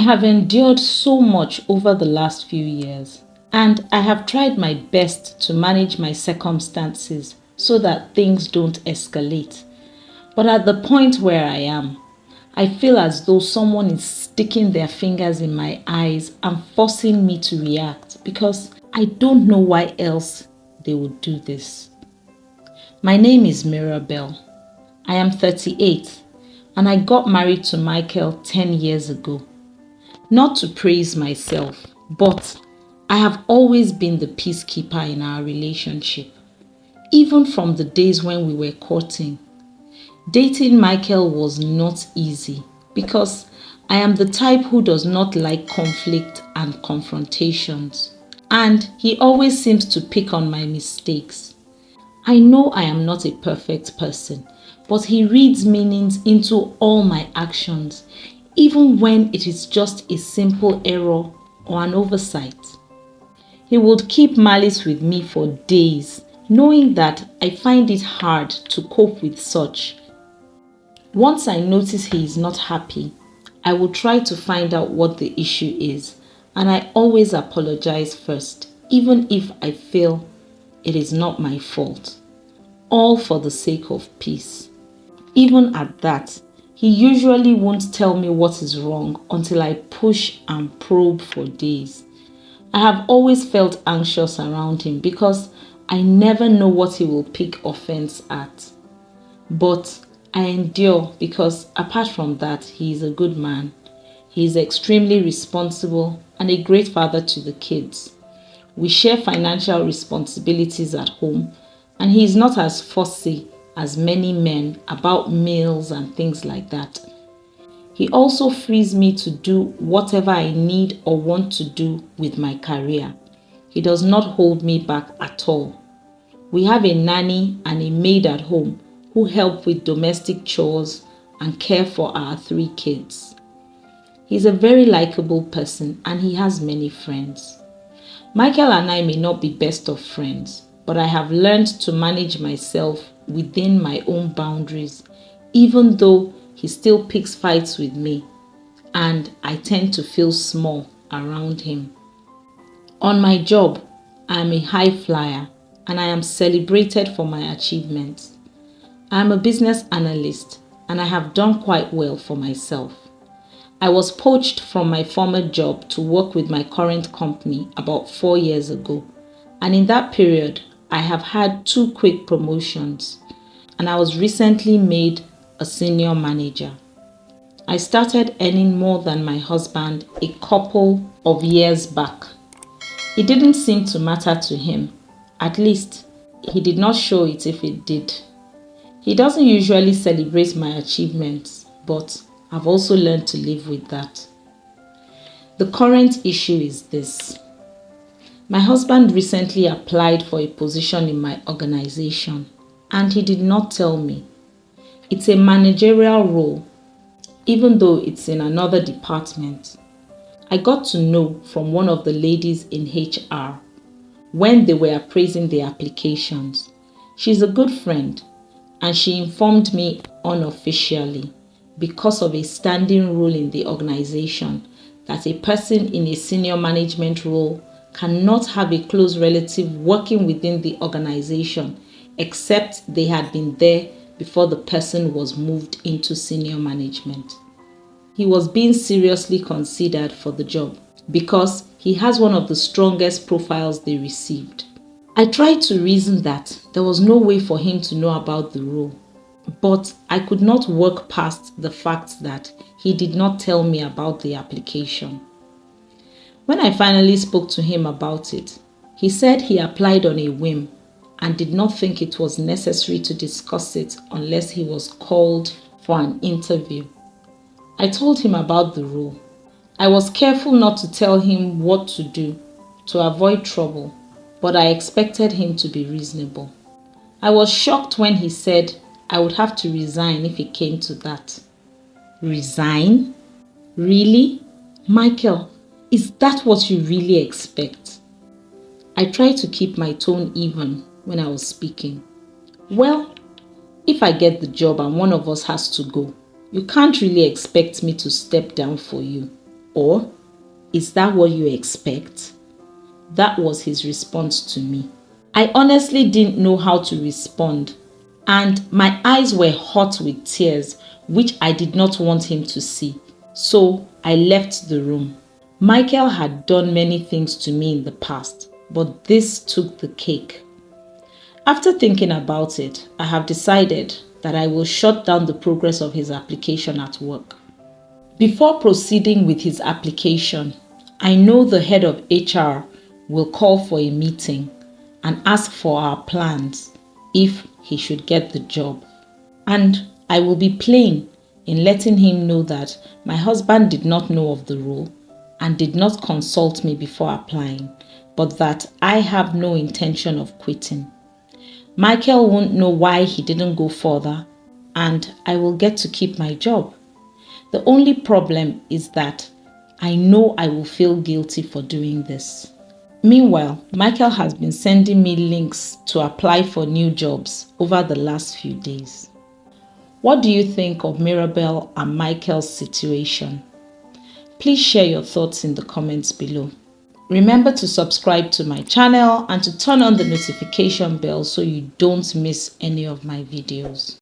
have endured so much over the last few years, and I have tried my best to manage my circumstances so that things don't escalate. But at the point where I am, I feel as though someone is sticking their fingers in my eyes and forcing me to react because I don't know why else they would do this. My name is Mirabel. I am 38 and I got married to Michael 10 years ago. Not to praise myself, but I have always been the peacekeeper in our relationship, even from the days when we were courting. Dating Michael was not easy because I am the type who does not like conflict and confrontations, and he always seems to pick on my mistakes. I know I am not a perfect person, but he reads meanings into all my actions, even when it is just a simple error or an oversight. He would keep malice with me for days, knowing that I find it hard to cope with such. Once I notice he is not happy, I will try to find out what the issue is, and I always apologize first, even if I feel it is not my fault, all for the sake of peace. Even at that, he usually won't tell me what is wrong until I push and probe for days. I have always felt anxious around him because I never know what he will pick offense at. But I endure because apart from that, he is a good man. He is extremely responsible and a great father to the kids. We share financial responsibilities at home, and he is not as fussy as many men about meals and things like that. He also frees me to do whatever I need or want to do with my career. He does not hold me back at all. We have a nanny and a maid at home who help with domestic chores and care for our 3 kids. He's a very likable person and he has many friends. Michael and I may not be best of friends, but I have learned to manage myself within my own boundaries, even though he still picks fights with me and I tend to feel small around him. On my job, I am a high flyer and I am celebrated for my achievements. I am a business analyst and I have done quite well for myself. I was poached from my former job to work with my current company about 4 years ago, and in that period, I have had 2 quick promotions, and I was recently made a senior manager. I started earning more than my husband a couple of years back. It didn't seem to matter to him. At least, he did not show it if it did. He doesn't usually celebrate my achievements, but I've also learned to live with that. The current issue is this. My husband recently applied for a position in my organization, and he did not tell me. It's a managerial role, even though it's in another department. I got to know from one of the ladies in HR when they were appraising the applications. She's a good friend, and she informed me unofficially, because of a standing rule in the organization, that a person in a senior management role cannot have a close relative working within the organization except they had been there before the person was moved into senior management. He was being seriously considered for the job because he has one of the strongest profiles they received. I tried to reason that there was no way for him to know about the role, but I could not work past the fact that he did not tell me about the application. When I finally spoke to him about it, he said he applied on a whim and did not think it was necessary to discuss it unless he was called for an interview. I told him about the rule. I was careful not to tell him what to do to avoid trouble, but I expected him to be reasonable. I was shocked when he said I would have to resign if it came to that. Resign? Really? Michael, is that what you really expect? I tried to keep my tone even when I was speaking. Well, if I get the job and one of us has to go, you can't really expect me to step down for you. Or, is that what you expect? That was his response to me. I honestly didn't know how to respond, and my eyes were hot with tears, which I did not want him to see. So I left the room. Michael had done many things to me in the past, but this took the cake. After thinking about it, I have decided that I will shut down the progress of his application at work. Before proceeding with his application, I know the head of HR will call for a meeting and ask for our plans if he should get the job. And I will be plain in letting him know that my husband did not know of the role and did not consult me before applying, but that I have no intention of quitting. Michael won't know why he didn't go further, and I will get to keep my job. The only problem is that I know I will feel guilty for doing this. Meanwhile, Michael has been sending me links to apply for new jobs over the last few days. What do you think of Mirabel and Michael's situation? Please share your thoughts in the comments below. Remember to subscribe to my channel and to turn on the notification bell so you don't miss any of my videos.